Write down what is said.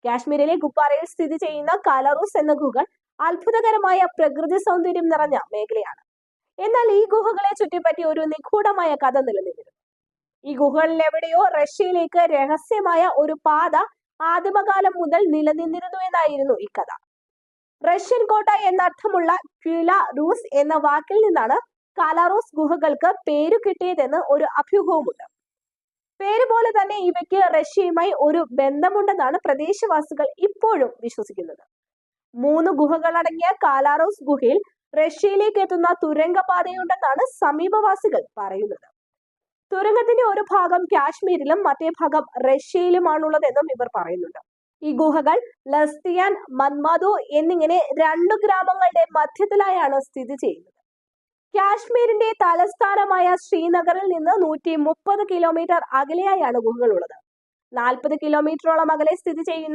കാശ്മീരിലെ ഗുപ്പാറയിൽ സ്ഥിതി ചെയ്യുന്ന കാലാറൂസ് എന്ന ഗുഹകൾ അത്ഭുതകരമായ പ്രകൃതി സൗന്ദര്യം നിറഞ്ഞ മേഖലയാണ്. എന്നാൽ ഈ ഗുഹകളെ ചുറ്റിപ്പറ്റി ഒരു നിഗൂഢമായ കഥ നിലനിന്നിരുന്നു. ഈ ഗുഹകളിൽ എവിടെയോ റഷ്യയിലേക്ക് രഹസ്യമായ ഒരു പാത ആദിമകാലം മുതൽ നിലനിന്നിരുന്നു എന്നായിരുന്നു ഈ കഥ. റഷ്യൻ കോട്ട എന്നർത്ഥമുള്ള ക്വിലാറൂസ് എന്ന വാക്കിൽ നിന്നാണ് കാലാറൂസ് ഗുഹകൾക്ക് പേരു കിട്ടിയതെന്ന് ഒരു അഭ്യൂഹവുമുണ്ട്. പേര് പോലെ തന്നെ ഇവയ്ക്ക് റഷ്യയുമായി ഒരു ബന്ധമുണ്ടെന്നാണ് പ്രദേശവാസികൾ ഇപ്പോഴും വിശ്വസിക്കുന്നത്. 3 ഗുഹകളടങ്ങിയ കാലാറൂസ് ഗുഹയിൽ റഷ്യയിലേക്ക് എത്തുന്ന തുരങ്കപാതയുണ്ടെന്നാണ് സമീപവാസികൾ പറയുന്നത്. തുരങ്കത്തിന്റെ ഒരു ഭാഗം കാശ്മീരിലും മറ്റേ ഭാഗം റഷ്യയിലുമാണുള്ളതെന്നും ഇവർ പറയുന്നുണ്ട്. ഈ ഗുഹകൾ ലസ്തിയാൻ, മന്മാദോ എന്നിങ്ങനെ 2 ഗ്രാമങ്ങളുടെ മധ്യത്തിലായാണ് സ്ഥിതി ചെയ്യുന്നത്. കാശ്മീരിന്റെ തലസ്ഥാനമായ ശ്രീനഗറിൽ നിന്ന് 130 കിലോമീറ്റർ അകലെയായാണ് ഗുഹകളുള്ളത്. 40 കിലോമീറ്ററോളം അകലെ സ്ഥിതി ചെയ്യുന്ന